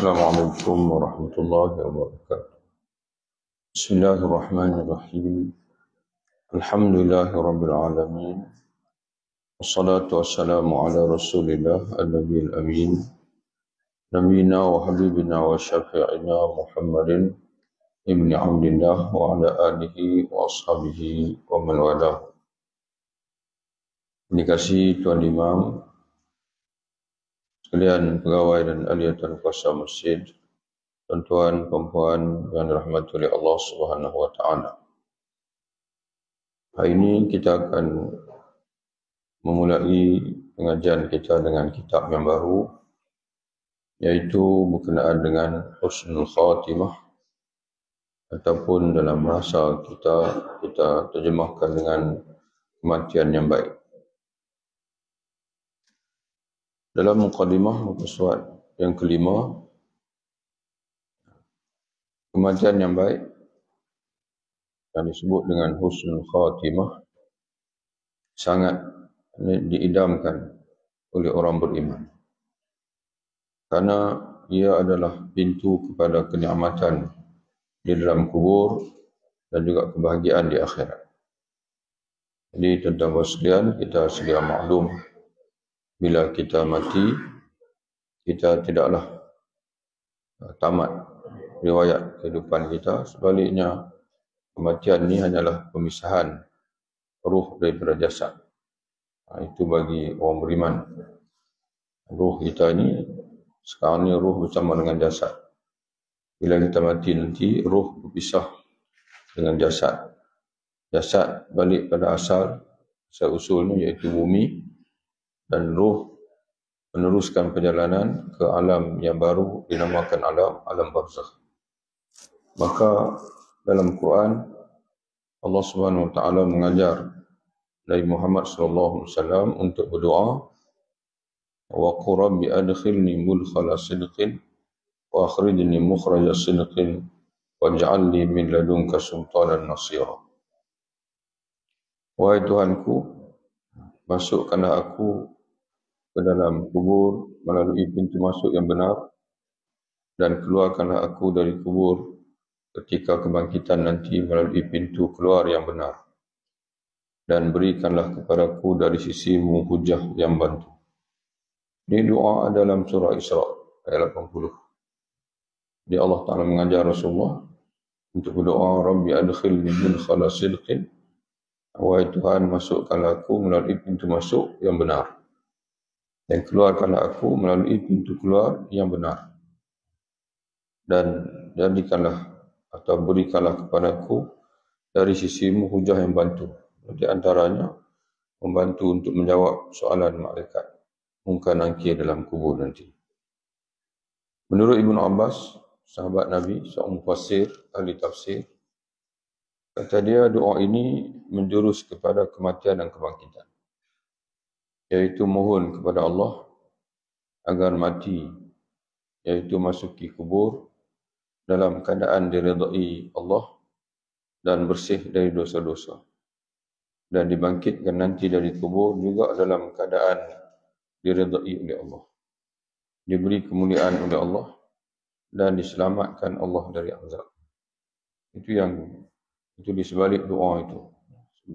Assalamualaikum warahmatullahi wabarakatuh. Bismillahirrahmanirrahim. Alhamdulillahirabbil alamin. Wassalatu wassalamu ala Rasulillah an-nabiyil amin. Nabiyina wa habibina wa syafi'ina Muhammadin ibni Abdillah wa ala alihi wa ashabihi wa man walah. Dikasihi Tuan Imam, sekalian pegawai dan ahli kuasa masjid, tuan-tuan, puan-puan yang dirahmati oleh Allah Subhanahu wa taala. Hari ini kita akan memulai pengajian kita dengan kitab yang baru, iaitu berkenaan dengan husnul khatimah, ataupun dalam bahasa kita terjemahkan dengan kematian yang baik. Dalam mukadimah muka surat yang kelima, kematian yang baik yang disebut dengan husnul khatimah sangat diidamkan oleh orang beriman, kerana ia adalah pintu kepada kenikmatan di dalam kubur dan juga kebahagiaan di akhirat. Jadi tuan-tuan sekalian, kita sedia maklum, bila kita mati, kita tidaklah tamat riwayat kehidupan kita. Sebaliknya, kematian ini hanyalah pemisahan ruh daripada jasad. Itu bagi orang beriman. Ruh kita ini, sekarang ni ruh bersama dengan jasad. Bila kita mati nanti, ruh berpisah dengan jasad. Jasad balik pada asal usulnya, iaitu bumi, dan ruh meneruskan perjalanan ke alam yang baru dinamakan alam barzakh. Maka dalam Quran, Allah Subhanahu wa taala mengajar Nabi Muhammad sallallahu alaihi wasallam untuk berdoa, wa qur rabbi adkhilni mudkhala sidqin wa akhrijni mukhraja sidqin waj'al li min ladunka sultanan nasira. Wahai Tuhanku, masukkanlah aku ke dalam kubur melalui pintu masuk yang benar, dan keluarkanlah aku dari kubur ketika kebangkitan nanti melalui pintu keluar yang benar, dan berikanlah kepadaku dari sisimu hujah yang bantu. Ini doa dalam surah Isra ayat 80. Jadi Allah Ta'ala mengajar Rasulullah untuk berdoa, Rabbi adkhilni mudkhala sidqin, wahai Tuhan, masukkanlah aku melalui pintu masuk yang benar, dan keluarkanlah aku melalui pintu keluar yang benar, dan jadikanlah atau berikanlah kepadaku dari sisimu hujah yang bantu. Di antaranya membantu untuk menjawab soalan malaikat Munkar Nakir dalam kubur nanti. Menurut Ibnu Abbas, sahabat Nabi, seorang mufassir, ahli tafsir, kata dia, doa ini menjurus kepada kematian dan kebangkitan, iaitu mohon kepada Allah agar mati, iaitu masuki kubur dalam keadaan diridai Allah dan bersih dari dosa-dosa, dan dibangkitkan nanti dari kubur juga dalam keadaan diridai oleh Allah, diberi kemuliaan oleh Allah, dan diselamatkan Allah dari azab. Itu di sebalik doa itu,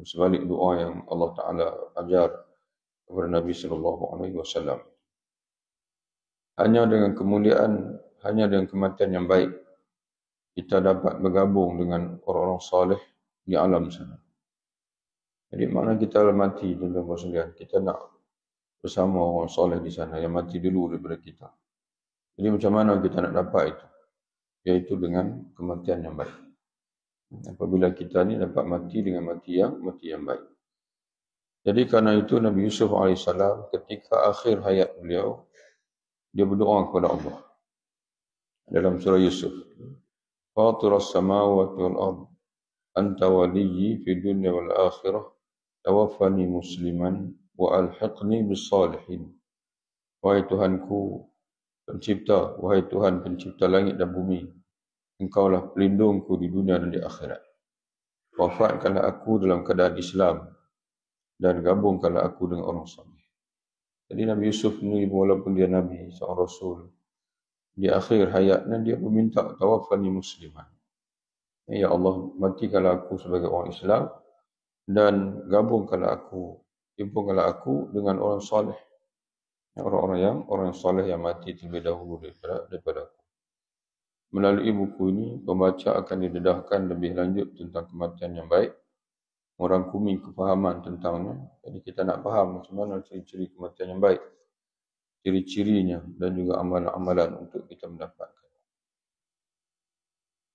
sebalik doa yang Allah Ta'ala ajar kepada Nabi SAW. Hanya dengan kemuliaan, hanya dengan kematian yang baik, kita dapat bergabung dengan orang-orang saleh di alam sana. Jadi mana kita mati, tuan-tuan sekalian, kita nak bersama orang saleh di sana yang mati dulu daripada kita. Jadi macam mana kita nak dapat itu? Iaitu dengan kematian yang baik. Apabila kita ni dapat mati dengan mati yang baik. Jadi kerana itu Nabi Yusuf AS ketika akhir hayat beliau, dia berdoa kepada Allah dalam surah Yusuf, Fatiras samawati wal ard, anta waliyyi fi dunya wal akhirah, tawaffani musliman wa alhiqni bis salihin. Wahai Tuhanku pencipta, wahai Tuhan pencipta langit dan bumi, Engkaulah pelindungku di dunia dan di akhirat. Wafatkanlah aku dalam keadaan Islam, dan gabungkanlah aku dengan orang saleh. Jadi Nabi Yusuf ini, walaupun dia Nabi, seorang Rasul, di akhir hayatnya dia meminta tawaffani musliman. Ya Allah, matikanlah aku sebagai orang Islam dan himpunkanlah aku dengan orang soleh. Orang yang soleh yang mati terlebih dahulu daripada aku. Melalui buku ini, pembaca akan didedahkan lebih lanjut tentang kematian yang baik, merangkumi kefahaman tentangnya. Jadi kita nak faham macam mana ciri-ciri kematian yang baik, ciri-cirinya dan juga amalan-amalan untuk kita mendapatkan.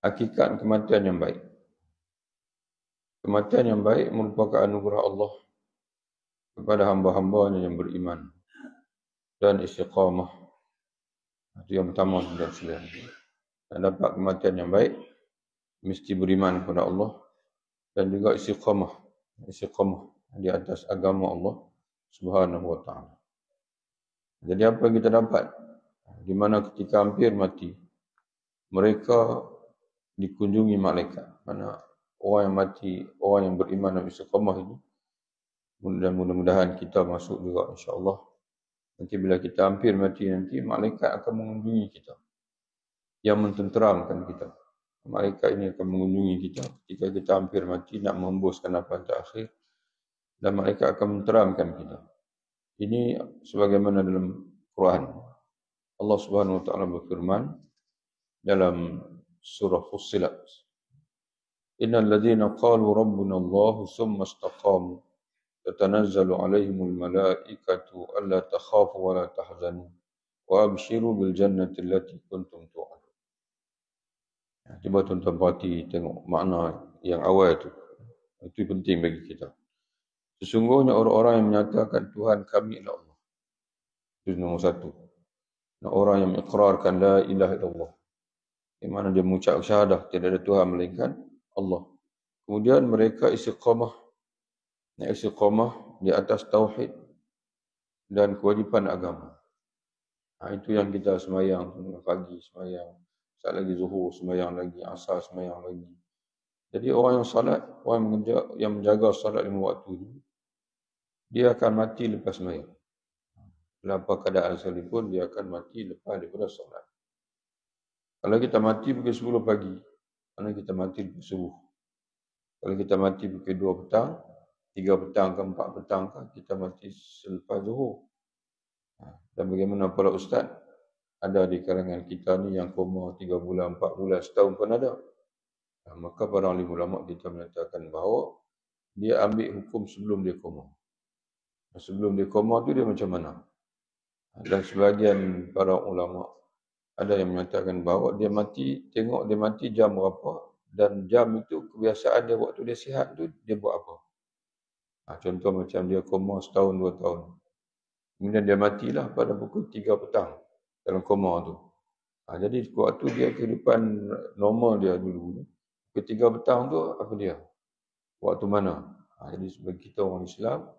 Hakikat kematian yang baik. Kematian yang baik merupakan anugerah Allah kepada hamba-hambanya yang beriman dan istiqamah. Itu yang pertama dan sekalian. Dan dapat kematian yang baik, mesti beriman kepada Allah dan juga istiqamah di atas agama Allah Subhanahu wa taala. Jadi apa yang kita dapat? Di mana ketika hampir mati, mereka dikunjungi malaikat. Mana orang yang mati, orang yang beriman dan istiqamah ini, dan mudah-mudahan kita masuk juga insya-Allah. Nanti bila kita hampir mati nanti, malaikat akan mengunjungi kita yang mententeramkan kita. Malaikat ini akan mengunjungi kita ketika kita hampir mati nak menghembuskan nafas terakhir, dan malaikat akan menenteramkan kita. Ini sebagaimana dalam Quran. Allah Subhanahu wa taala berfirman dalam surah Fussilat. Innal ladzina qalu rabbuna Allah tsumma istaqamu tatanazzalu 'alaihimul malaikatu alla takhafu wa la tahzanu wa abshiru bil jannati allati kuntum tu'adun. Cuba tuan-tuan perhati tengok makna yang awal itu. Itu penting bagi kita. Sesungguhnya orang-orang yang menyatakan Tuhan kami adalah Allah. Itu nombor satu. Orang yang mengikrarkan la ilaha illallah. Di mana dia mengucap syahadah tidak ada Tuhan melainkan Allah. Kemudian mereka istiqamah di atas tauhid dan kewajipan agama. Itu yang kita semayang pagi, semayang saat lagi zuhur, semayang lagi asar, semayang lagi. Jadi orang yang salat, orang yang menjaga salat 5 waktu ini, dia akan mati lepas semayang. Dalam apa keadaan sekalipun, dia akan mati lepas daripada salat. Kalau kita mati pukul 10 pagi, mana kita mati pukul subuh. Kalau kita mati pukul 2 petang, 3 petang ke 4 petang ke, kita mati selepas zuhur. Dan bagaimana para ustaz, ada di kalangan kita ni yang koma 3 bulan, 4 bulan, setahun pun ada. Maka para alim ulama kita menyatakan bahawa dia ambil hukum sebelum dia koma. Sebelum dia koma tu dia macam mana? Dan sebahagian para ulama ada yang menyatakan bahawa dia mati, tengok dia mati jam berapa, dan jam itu kebiasaan dia waktu dia sihat tu dia buat apa. Contoh macam dia koma setahun 2 tahun. Kemudian dia matilah pada pukul 3 petang dalam koma tu. Jadi waktu dia kehidupan normal dia dulu, pukul 3 petang tu apa dia? Waktu mana? Jadi sebagai kita orang Islam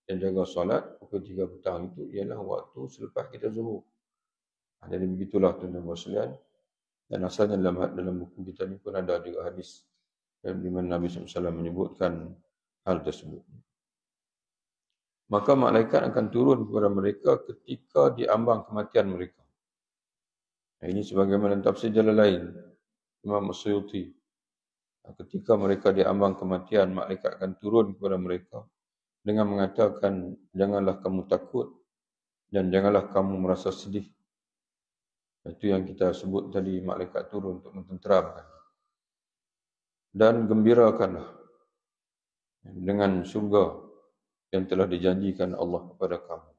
yang jaga solat, pukul 3 petang itu ialah waktu selepas kita zuhur. Jadi begitulah tuan-tuan sekalian. Dan asalnya dalam buku kita ni pun ada juga hadis di mana Nabi SAW menyebutkan hal tersebut. Maka malaikat akan turun kepada mereka ketika diambang kematian mereka. Ini sebagaimana tafsir jalan lain, Imam As-Suyuti. Ketika mereka diambang kematian, malaikat akan turun kepada mereka dengan mengatakan, janganlah kamu takut dan janganlah kamu merasa sedih. Itu yang kita sebut tadi, malaikat turun untuk mententeramkan. Dan gembirakanlah dengan syurga yang telah dijanjikan Allah kepada kamu.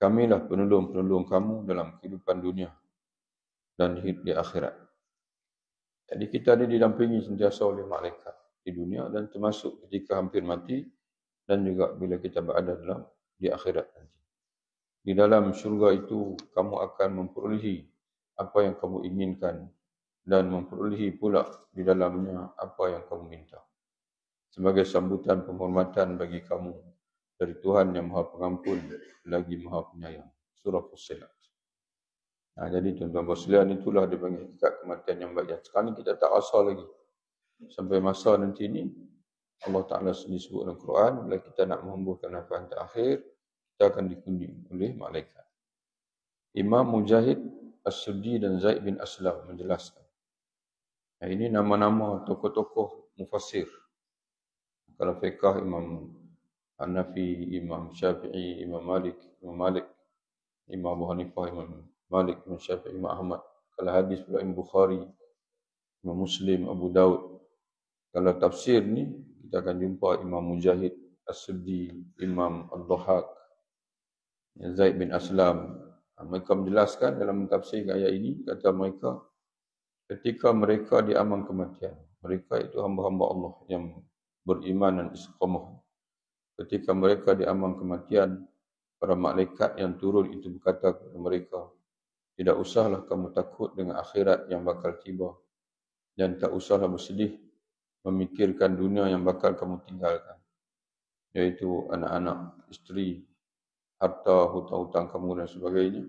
Kamilah penolong-penolong kamu dalam kehidupan dunia dan di akhirat. Jadi kita ini didampingi sentiasa oleh malaikat di dunia dan termasuk ketika hampir mati dan juga bila kita berada di akhirat nanti. Di dalam syurga itu kamu akan memperolehi apa yang kamu inginkan dan memperolehi pula di dalamnya apa yang kamu minta. Sebagai sambutan penghormatan bagi kamu dari Tuhan yang Maha Pengampun lagi Maha Penyayang. Surah Fussilat. Jadi tuan-tuan sekalian, itulah dipanggil hakikat kematian yang baik. Sekarang kita tak rasa lagi. Sampai masa nanti ni, Allah Ta'ala sendiri sebut dalam Quran, bila kita nak menghembuskan nafas terakhir, kita akan dikunjungi oleh malaikat. Imam Mujahid As-Suddi dan Zaid bin Aslam menjelaskan. Ini nama-nama tokoh-tokoh mufassir. Kalau fiqh Imam Hanafi, Imam Syafi'i, Imam Malik, Imam Abu Hanifah, Imam Malik, Imam Syafi'i, Imam Ahmad. Kalau hadis pula Imam Bukhari, Imam Muslim, Abu Daud. Kalau tafsir ni, kita akan jumpa Imam Mujahid, As-Suddi, Imam Al-Dhahak, Zaid bin Aslam. Mereka menjelaskan dalam mentafsirkan ayat ini, kata mereka, ketika mereka diaman kematian, mereka itu hamba-hamba Allah yang beriman dan istiqamah. Ketika mereka diaman kematian, para malaikat yang turun itu berkata kepada mereka, tidak usahlah kamu takut dengan akhirat yang bakal tiba, dan tak usahlah bersedih memikirkan dunia yang bakal kamu tinggalkan, iaitu anak-anak, isteri, harta, hutang-hutang kamu dan sebagainya,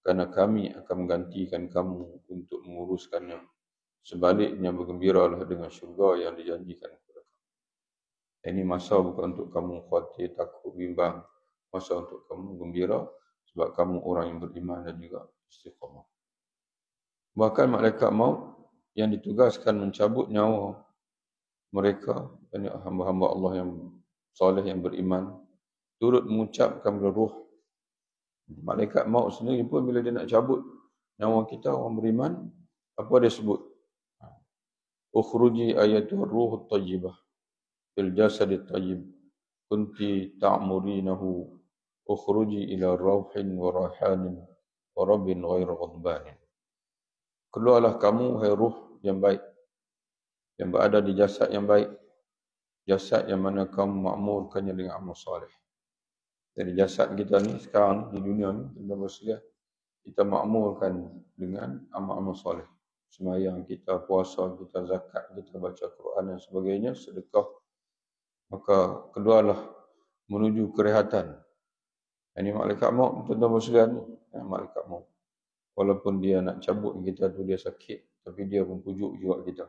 karena kami akan menggantikan kamu untuk menguruskannya. Sebaliknya bergembiralah dengan syurga yang dijanjikan kepada kamu. Ini masa bukan untuk kamu khawatir, takut, bimbang. Masa untuk kamu gembira sebab kamu orang yang beriman dan juga istiqamah. Bahkan malaikat maut yang ditugaskan mencabut nyawa mereka, ini hamba-hamba Allah yang soleh, yang beriman, turut mengucapkan ruh. Malaikat maut sendiri pun bila dia nak cabut nyawa kita orang beriman, apa dia sebut? Ukhruji ayatul ruh at-tayyibah fil jasad at-tayyib kunti ta'murinahu ukhruji ila rauhin wa raihanin wa rabbin ghairu ghadbanin. Keluarlah kamu, hai ruh yang baik, yang berada di jasad yang baik, jasad yang mana kamu makmurkannya dengan amal soleh. Jadi jasad kita ni sekarang di dunia ni, kita makmurkan dengan amal-amal soleh. Sembahyang kita, puasa kita, zakat kita, baca Quran dan sebagainya, sedekah. Maka keluarlah menuju kerehatan. Ini malaikat maut, tuan-tuan sekalian ni, malaikat maut. Walaupun dia nak cabut kita tu, dia sakit, tapi dia pun pujuk juga kita.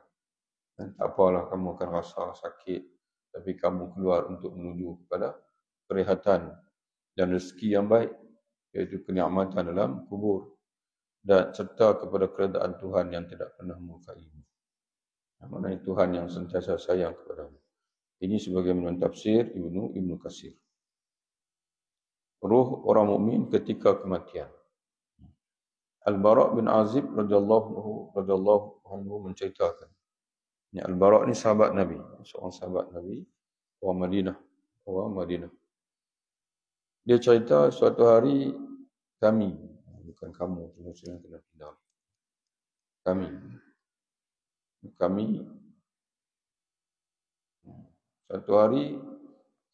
Dan tak apalah, kamu akan rasa sakit, tapi kamu keluar untuk menuju kepada kerehatan dan rezeki yang baik, iaitu kenikmatan dalam kubur, dan serta kepada keredaan Tuhan yang tidak pernah murkaimu. Maknanya Tuhan yang sentiasa sayang kepadamu. Ini sebagai menurut tafsir Ibnu Katsir. Ruh orang mukmin ketika kematian. Al-Bara' bin Azib radhiyallahu anhu menceritakan. Al-Bara' ni sahabat Nabi, seorang sahabat Nabi, orang Madinah. Dia cerita suatu hari kami, bukan kamu, kena pindah. Kami suatu hari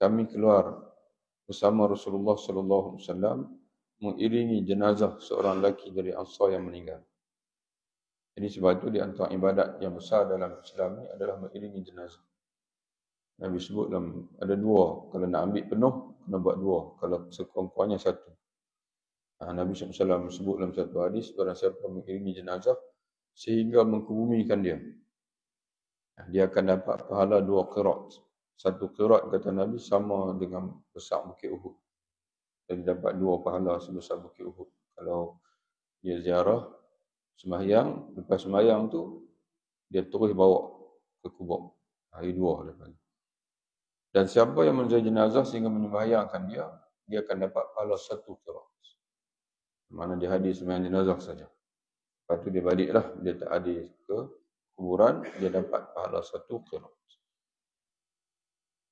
kami keluar bersama Rasulullah sallallahu alaihi wasallam mengiringi jenazah seorang lelaki dari Ansar yang meninggal. Jadi sebab itu di antara ibadat yang besar dalam Islam ni adalah mengiringi jenazah. Nabi sebut dalam ada dua, kalau nak ambil penuh kena buat dua, kalau sekurang-kurangnya satu. Nabi SAW sebut dalam satu hadis, barang siapa mengiringi jenazah sehingga mengkebumikan dia, dia akan dapat pahala 2 qirat. Satu qirat kata Nabi sama dengan besar bukit Uhud. Jadi dapat 2 pahala sebesar bukit Uhud. Kalau dia ziarah, sembahyang, lepas sembahyang tu dia terus bawa ke kubur. Hari 2 lepas. Dan siapa yang menjaga jenazah sehingga menyembahyangkan dia akan dapat pahala 1 qirat. Mana dia hadir sembahyang jenazah saja. Lepas tu dia baliklah, dia tak hadir ke kuburan, dia dapat pahala 1 qirat.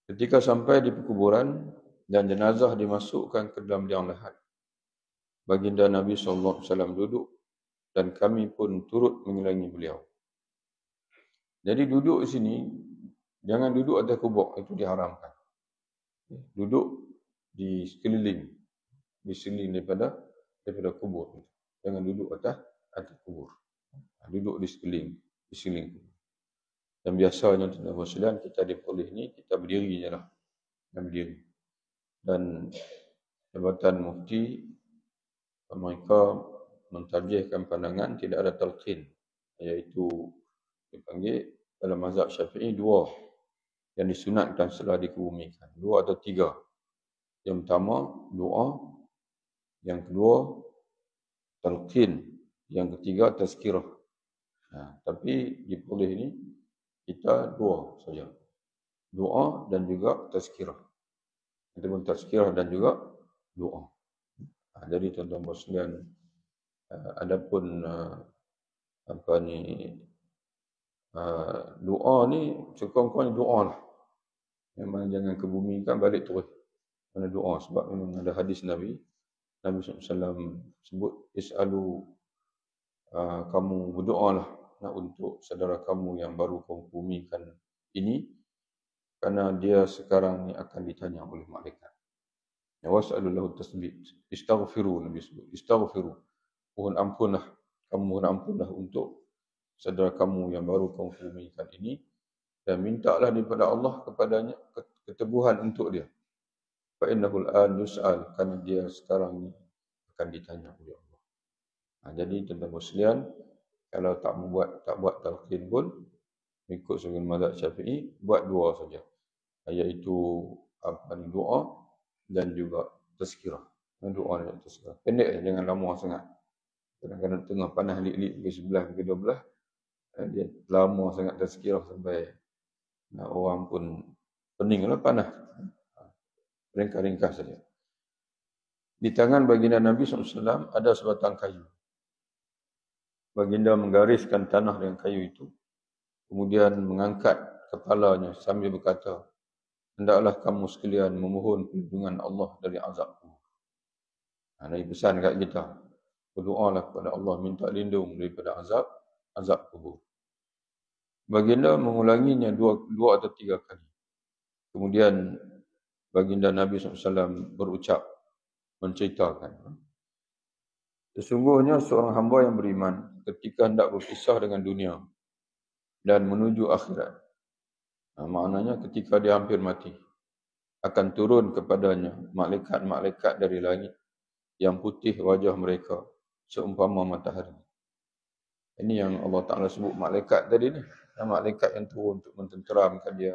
Ketika sampai di perkuburan dan jenazah dimasukkan ke dalam liang lahat, baginda Nabi SAW duduk dan kami pun turut mengiringi beliau. Jadi duduk di sini, jangan duduk atas kubur, itu diharamkan. Duduk di sekeliling daripada kubur. Jangan duduk atas kubur. Duduk di sekeliling kubur. Dan biasanya tuan-tuan kita diperoleh ni, kita berdiri je lah. Dan Jabatan Mufti mereka mentarjihkan pandangan tidak ada talqin, iaitu dipanggil dalam mazhab Syafi'i 2 yang disunatkan setelah dikebumikan, 2 atau 3. Yang pertama doa, yang kedua talqin, Yang ketiga tazkirah. Tapi di polis ni kita dua saja. Doa dan juga tazkirah. Ataupun tazkirah dan juga doa. Jadi tuan-tuan sekalian, adapun doa ni sekurang-kurangnya doa lah. Memang jangan kebumikan, balik terus. Mana doa, sebab memang ada hadis Nabi SAW sebut, is'alu, kamu berdoalah nak untuk saudara kamu yang baru kamu bumikan ini, kerana dia sekarang ni akan ditanya oleh malaikat. Ya was'alu lahu tasbih, istaghfiru, Nabi sebut, istaghfiru, mohon ampunlah, kamu mohon ampunlah untuk saudara kamu yang baru kamu bumikan ini, dan mintalah daripada Allah kepadanya keteguhan untuk dia. Fa innahul an yus'al, kerana dia sekarang ni akan ditanya oleh Allah. Jadi tuan-tuan sekalian, kalau tak buat talqin pun, ikut sebagian mazhab Syafi'i, buat dua saja, iaitu doa dan juga tazkirah. Doa dan tazkirah pendek, jangan lama sangat. Kadang-kadang tengah panas lik-lik pukul 11, pukul 12, dia lama sangat tazkirah sampai orang pun peninglah panas. Ringkas-ringkas saja. Di tangan baginda Nabi SAW ada sebatang kayu. Baginda menggariskan tanah dengan kayu itu, kemudian mengangkat kepalanya sambil berkata, hendaklah kamu sekalian memohon perlindungan Allah dari azab kubur. Nabi pesan kat kita, berdoalah kepada Allah, minta lindung daripada azab kubur. Baginda mengulanginya dua atau tiga kali. Kemudian baginda Nabi SAW berucap, menceritakan, sesungguhnya seorang hamba yang beriman ketika hendak berpisah dengan dunia dan menuju akhirat, maknanya ketika dia hampir mati, akan turun kepadanya malaikat-malaikat dari langit yang putih wajah mereka seumpama matahari. Ini yang Allah Ta'ala sebut malaikat tadi ni, malaikat yang turun untuk mententeramkan dia.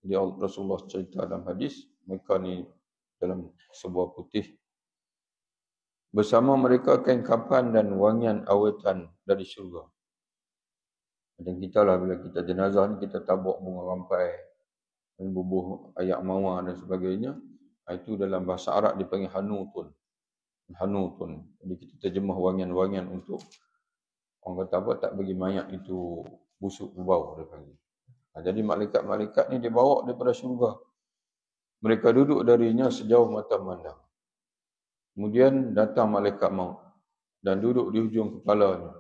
Rasulullah cerita dalam hadis, mereka ni dalam sebuah putih. Bersama mereka kain kapan dan wangian awetan dari syurga. Dan kita lah, bila kita jenazah ni, kita tabuk bunga rampai, dan bubuh ayak mawar dan sebagainya. Itu dalam bahasa Arab dipanggil hanutun. Hanutun. Jadi kita terjemah wangian-wangian untuk, orang kata apa, tak bagi mayat itu busuk berbau, dia panggil. Jadi malaikat-malaikat ni dibawa daripada syurga. Mereka duduk darinya sejauh mata memandang. Kemudian datang malaikat maut dan duduk di hujung kepalanya.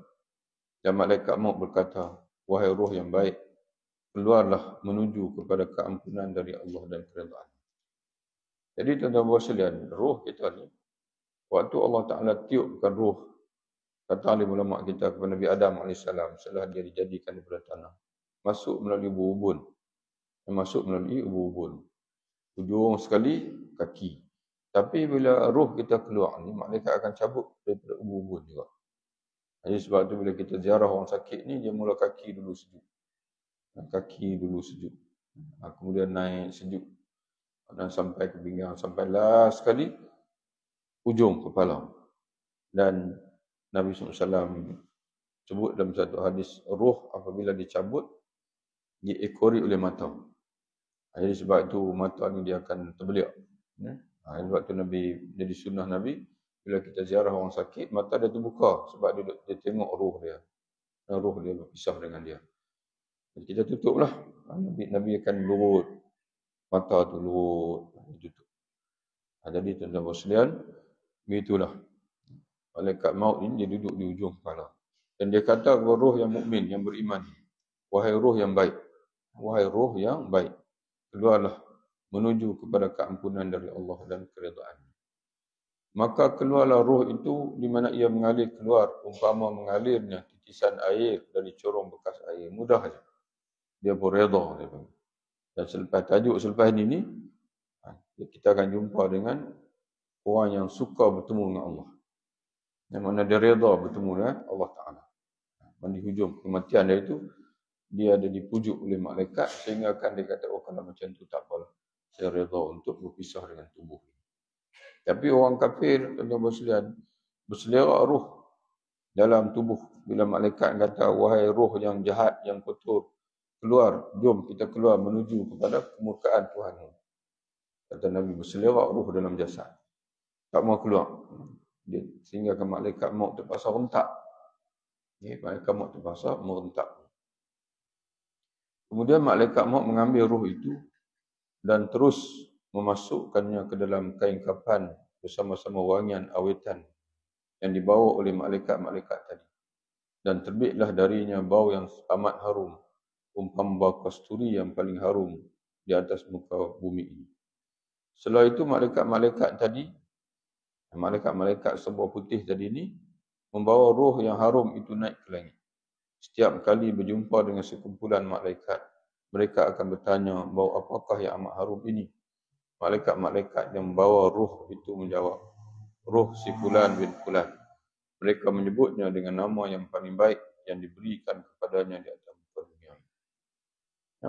Dan malaikat maut berkata, wahai roh yang baik, keluarlah menuju kepada keampunan dari Allah dan keredaan. Jadi tuan-tuan sekalian, roh kita ni, waktu Allah Ta'ala tiupkan roh, kata alim ulama kita kepada Nabi Adam AS, setelah dia dijadikan daripada tanah, masuk melalui ubun-ubun. Masuk melalui ubun-ubun. Ujung sekali, kaki. Tapi bila roh kita keluar ni, malaikat akan cabut daripada ubun-ubun juga. Jadi sebab tu bila kita ziarah orang sakit ni, dia mula kaki dulu sejuk. Kaki dulu sejuk. Kemudian naik sejuk. Dan sampai ke pinggang, sampai last sekali, ujung kepala. Dan Nabi SAW sebut dalam satu hadis, roh apabila dicabut, diekori oleh mata. Jadi sebab itu mata ni dia akan terbeliak. Sebab tu Nabi, jadi sunnah Nabi, bila kita ziarah orang sakit, mata dia terbuka sebab dia tengok roh dia. Dan roh dia berpisah dengan dia. Jadi kita tutuplah. Nabi akan lurut. Mata tu lurut. Tutup. Jadi tuan-tuan sekalian, begitulah. Malaikat maut ini dia duduk di ujung kepala. Dan dia kata kepada roh yang mukmin, yang beriman, wahai roh yang baik. Wahai roh yang baik. Keluarlah menuju kepada keampunan dari Allah dan keredaan. Maka keluarlah roh itu di mana ia mengalir keluar, umpama mengalirnya titisan air dari corong bekas air. Mudah saja. Dia pun redha. Dan selepas ini, kita akan jumpa dengan orang yang suka bertemu dengan Allah. Yang mana dia redha bertemu dengan Allah Ta'ala. Dan di hujung kematian dia itu, dia ada dipujuk oleh malaikat sehingga akan dia kata, oh kalau macam tu tak apalah. Saya redha untuk berpisah dengan tubuh. Tapi orang kafir, tuan-tuan sekalian, berselerak roh. dalam tubuh. Bila malaikat kata, wahai roh yang jahat, yang kotor, keluar, jom kita keluar menuju kepada kemurkaan Tuhan. Kata Nabi, berselerak roh dalam jasad. Tak mau keluar. Sehingga malaikat maut terpaksa rentak. Malaikat maut terpaksa merentak. Kemudian malaikat maut mengambil roh itu dan terus memasukkannya ke dalam kain kafan bersama-sama wangian awetan yang dibawa oleh malaikat-malaikat tadi. Dan terbitlah darinya bau yang amat harum, umpama bau kasturi yang paling harum di atas muka bumi ini. Setelah itu malaikat-malaikat tadi, malaikat-malaikat sebuah putih tadi ini, membawa roh yang harum itu naik ke langit. Setiap kali berjumpa dengan sekumpulan malaikat, mereka akan bertanya, bau apakah yang amat harum ini? Malaikat-malaikat yang membawa roh itu menjawab, roh si Fulan bin Fulan. Mereka menyebutnya dengan nama yang paling baik yang diberikan kepadanya di atas muka dunia.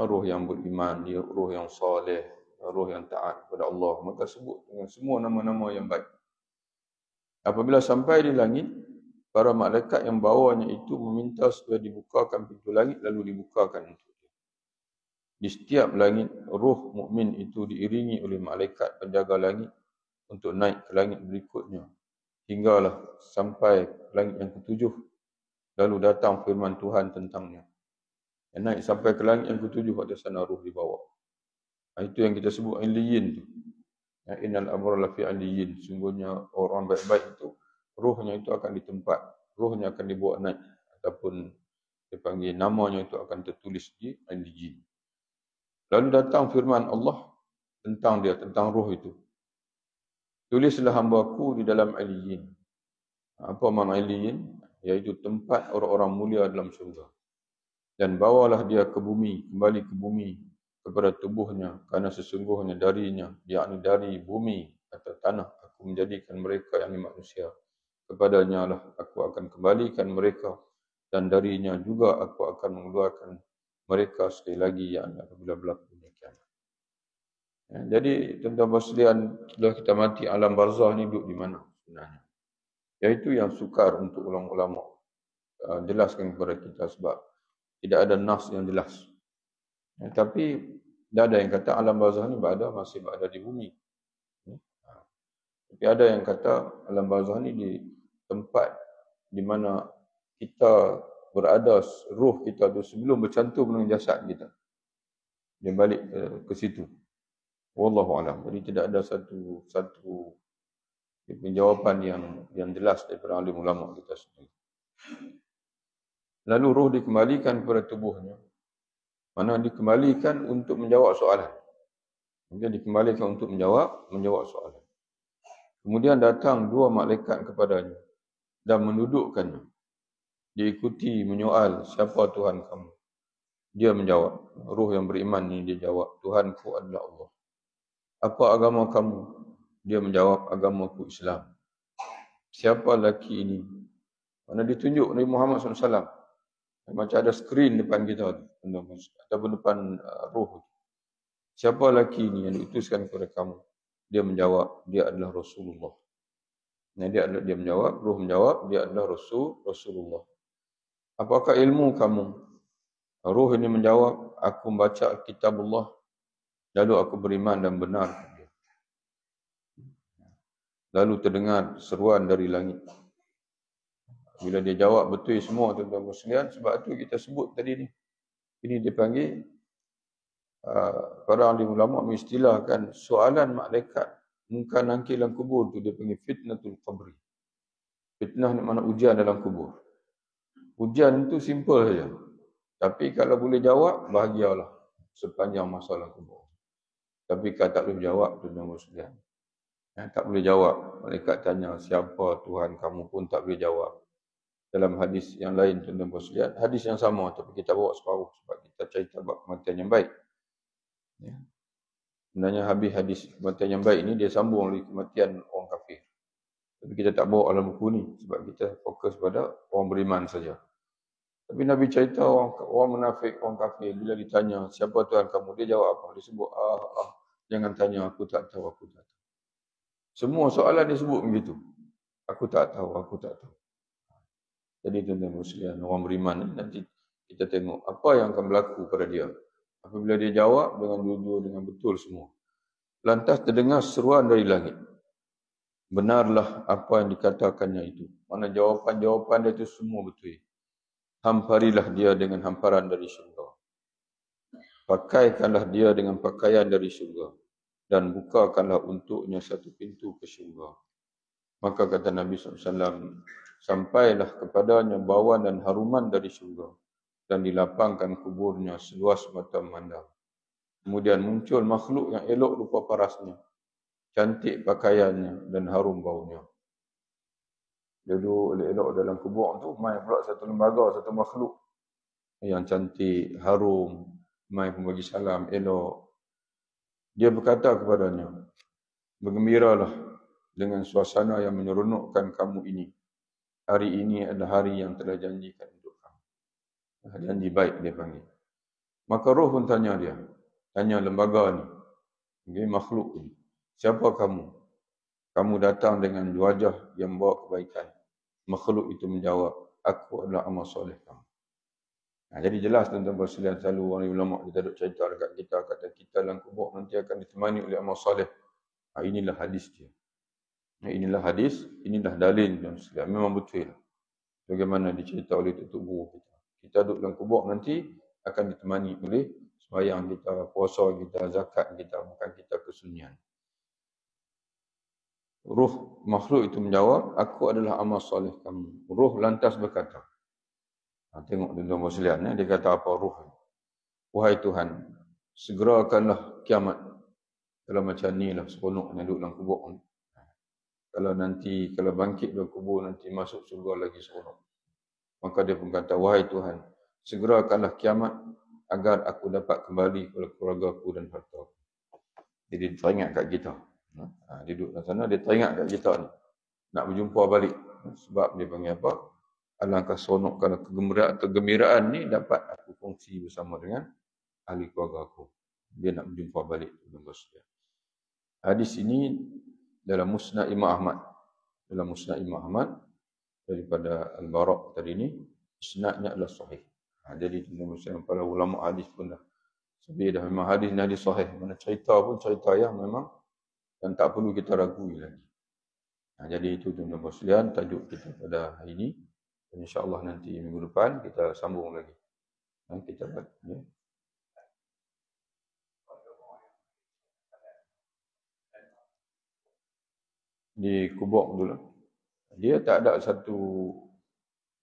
Roh yang beriman, roh yang soleh, roh yang taat kepada Allah. Maka sebut dengan semua nama-nama yang baik. Apabila sampai di langit, para malaikat yang bawanya itu meminta supaya dibukakan pintu langit, lalu dibukakan untuk dia. Di setiap langit, roh mukmin itu diiringi oleh malaikat penjaga langit untuk naik ke langit berikutnya. Hinggalah sampai ke langit yang ketujuh. Lalu datang firman Tuhan tentangnya. Yang naik sampai ke langit yang ketujuh, pada sana roh dibawa. Itu yang kita sebut Aliyin tu. Innal amra lafi aliyin. Sungguhnya orang baik-baik itu, rohnya itu akan ditempat. Rohnya akan dibawa naik. Ataupun dipanggil namanya itu akan tertulis di Aliyin. Lalu datang firman Allah tentang dia, tentang roh itu. Tulislah hamba-Ku di dalam Aliyin. Apa makna Aliyin? Iaitu tempat orang-orang mulia dalam syurga. Dan bawalah dia ke bumi, kembali ke bumi, kepada tubuhnya, kerana sesungguhnya darinya, yakni dari bumi atau tanah, aku menjadikan mereka, yakni manusia. Kepadanya lah aku akan kembalikan mereka, dan darinya juga aku akan mengeluarkan mereka sekali lagi, yakni apabila berlaku kiamat. Jadi tuan-tuan sekalian, setelah kita mati, alam barzah ni duduk di mana sebenarnya? Iaitu yang sukar untuk ulama-ulama jelaskan kepada kita, sebab tidak ada nas yang jelas. Tapi tidak ada yang kata alam barzah ni masih berada di bumi. Tapi ada yang kata alam barzah ni di tempat di mana kita berada, roh kita tu sebelum bercantum dengan jasad kita. Dia balik ke situ. Wallahu alam. Jadi tidak ada satu jawapan yang jelas daripada alim ulama kita sendiri. Lalu roh dikembalikan kepada tubuhnya. Mana dikembalikan untuk menjawab soalan. Dia dikembalikan untuk menjawab soalan. Kemudian datang dua malaikat kepadanya dan mendudukkannya. Diikuti menyoal, siapa Tuhan kamu? Dia menjawab, roh yang beriman ni dia jawab, Tuhanku adalah Allah. Apa agama kamu? Dia menjawab, agamaku Islam. Siapa lelaki ini? Mana ditunjuk Nabi Muhammad SAW. Macam ada skrin depan kita ataupun depan roh. Siapa lelaki ini yang diutuskan kepada kamu? Dia menjawab, dia adalah Rasulullah. Dia menjawab, roh menjawab, dia adalah Rasulullah. Apakah ilmu kamu? Roh ini menjawab, aku membaca kitab Allah, lalu aku beriman dan benar. Lalu terdengar seruan dari langit. Bila dia jawab betul semua tuan-tuan sekalian, sebab itu kita sebut tadi ni. Ini dipanggil, para ahli ulama mengistilahkan soalan malaikat munkar nakir dalam kubur tu, dia panggil fitnatul qabri. Fitnah ni mana ujian dalam kubur. Ujian itu simple saja. Tapi kalau boleh jawab, bahagialah sepanjang masalah kubur. Tapi kalau tak boleh jawab, tuan-tuan sekalian, tak boleh jawab. Malaikat tanya, siapa Tuhan kamu pun tak boleh jawab. Dalam hadis yang lain, tuan-tuan sekalian, hadis yang sama, tapi kita bawa separuh sebab kita cerita bab kematian yang baik. Sebenarnya habis hadis kematian yang baik ini, dia sambung oleh kematian orang kafir. Tapi kita tak bawa dalam buku ni, sebab kita fokus pada orang beriman saja. Tapi Nabi cerita orang munafik, orang kafir, bila ditanya, siapa Tuhan kamu? Dia jawab apa? Dia sebut, jangan tanya, aku tak tahu, aku tak tahu. Semua soalan dia sebut begitu. Aku tak tahu, aku tak tahu. Jadi tuan-tuan muslimin, orang beriman ni nanti kita tengok apa yang akan berlaku pada dia. Apabila dia jawab dengan jujur, dengan betul semua. Lantas terdengar seruan dari langit. Benarlah apa yang dikatakannya itu. Mana jawapan-jawapan dia itu semua betul. Hamparilah dia dengan hamparan dari syurga. Pakaikanlah dia dengan pakaian dari syurga. Dan bukakanlah untuknya satu pintu ke syurga. Maka kata Nabi SAW, sampailah kepadanya bauan dan haruman dari syurga. Dan dilapangkan kuburnya seluas mata memandang. Kemudian muncul makhluk yang elok rupa parasnya. Cantik pakaiannya dan harum baunya. Dia duduk elok-elok dalam kubur tu, mai pula satu lembaga, satu makhluk yang cantik, harum, mai pun bagi salam, elok. Dia berkata kepadanya, bergembiralah dengan suasana yang menyeronokkan kamu ini. Hari ini adalah hari yang telah janjikan untuk kamu. Janji baik dia panggil. Maka roh pun tanya dia, tanya lembaga ni, makhluk ni, siapa kamu? Kamu datang dengan wajah yang membawa kebaikan. Makhluk itu menjawab, aku adalah amal soleh kamu. Jadi jelas tuan-tuan bersekalian, selalu orang ulama kita duk cerita dekat kita, kata kita dalam kubur nanti akan ditemani oleh amal soleh. Inilah hadis dia. Inilah hadis, inilah dalil dan sekalian. Memang betul. Bagaimana dicerita oleh tutup guru kita. Kita duduk dalam kubur nanti akan ditemani oleh sembahyang kita, puasa kita, zakat kita, bukan kita kesunyian. Ruh makhluk itu menjawab, aku adalah amal soleh kamu. Ruh lantas berkata, tengok tuan-tuan sekalian, dia kata apa ruh? Wahai Tuhan, segerakanlah kiamat. Kalau macam ni lah seronoknya duduk dalam kubur. Kalau nanti, kalau bangkit dari kubur nanti masuk surga lagi seronok. Maka dia pun kata, wahai Tuhan, segerakanlah kiamat agar aku dapat kembali kepada keluarga aku dan harta. Jadi dia teringat kat kita. Dia duduk dalam sana, dia teringat kat kita ni. Nak berjumpa balik. Sebab dia panggil apa? Alangkah seronok kalau kegembiraan ni dapat aku kongsi bersama dengan ahli keluarga aku. Dia nak berjumpa balik. Hadis ini dalam Musnad Imam Ahmad. Dalam Musnad Imam Ahmad daripada Al-Bara' tadi ni, isnadnya adalah sahih. Jadi para ulama hadis pun dah sebab dah memang hadis ni hadis sahih. Mana cerita pun cerita yang memang dan tak perlu kita ragui lagi. Jadi itu tuan-tuan sekalian tajuk kita pada hari ini. Dan insya-Allah nanti minggu depan kita sambung lagi. Kita ya. Di kubur dulu. Dia tak ada satu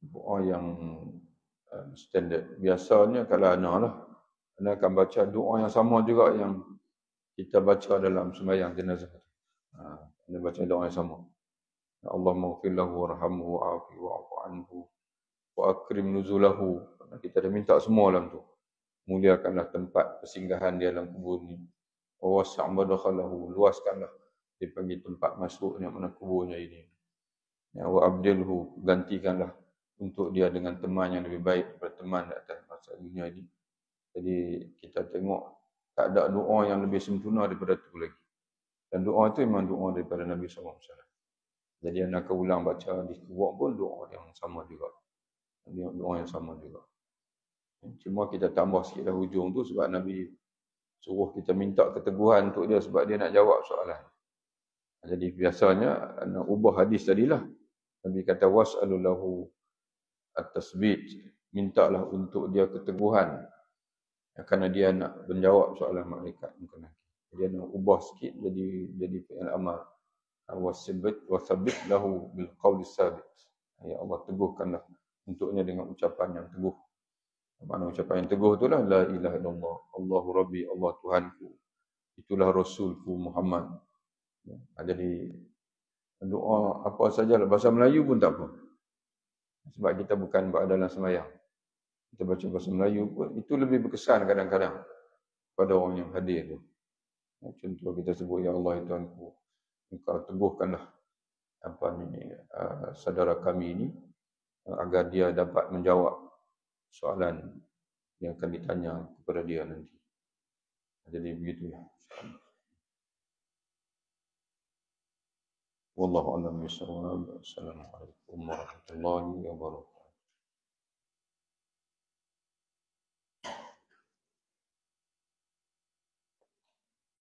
doa yang standard. Biasanya kalau ana lah, ana akan baca doa yang sama juga yang kita baca dalam sembahyang jenazah. Ana baca doa yang sama. Allahumma ighfir lahu warhamhu wa'afi wa'fu anhu wa akrim nuzulahu. Kita dah minta semua dalam tu. Muliakanlah tempat persinggahan dia dalam kubur ni. Wa wasi' madkhalahu, luaskanlah dia panggil tempat masuknya mana kuburnya ini. Ya wa abdilhu, gantikanlah untuk dia dengan teman yang lebih baik daripada teman di atas masa dunia ini. Jadi kita tengok tak ada doa yang lebih sempurna daripada itu lagi. Dan doa itu memang doa daripada Nabi SAW. Jadi anak ulang baca di kubur pun doa yang sama juga. Doa yang sama juga. Cuma kita tambah sikit dah hujung tu sebab Nabi suruh kita minta keteguhan untuk dia sebab dia nak jawab soalan. Jadi biasanya nak ubah hadis tadilah. Nabi kata was'alulahu at-tasbit. Mintalah untuk dia keteguhan. Kerana dia nak menjawab soalan malaikat. Dia nak ubah sikit jadi fi'il amal. Wasabit lahu bil qawli sabit. Ya Allah, teguhkanlah untuknya dengan ucapan yang teguh. Mana ucapan yang teguh itulah la ilaha illallah, Allahu rabbi, Allah Tuhanku, itulah rasulku Muhammad. Jadi doa apa sajalah, bahasa Melayu pun tak apa. Sebab kita bukan berada dalam sembahyang. Kita baca bahasa Melayu pun itu lebih berkesan kadang-kadang pada orang yang hadir tu. Contoh kita sebut ya Allah Tuhanku, engkau teguhkanlah saudara kami ini agar dia dapat menjawab soalan yang akan ditanya kepada dia nanti. Jadi begitu ya. Wallahu a'lam bishawab. Assalamualaikum warahmatullahi wabarakatuh.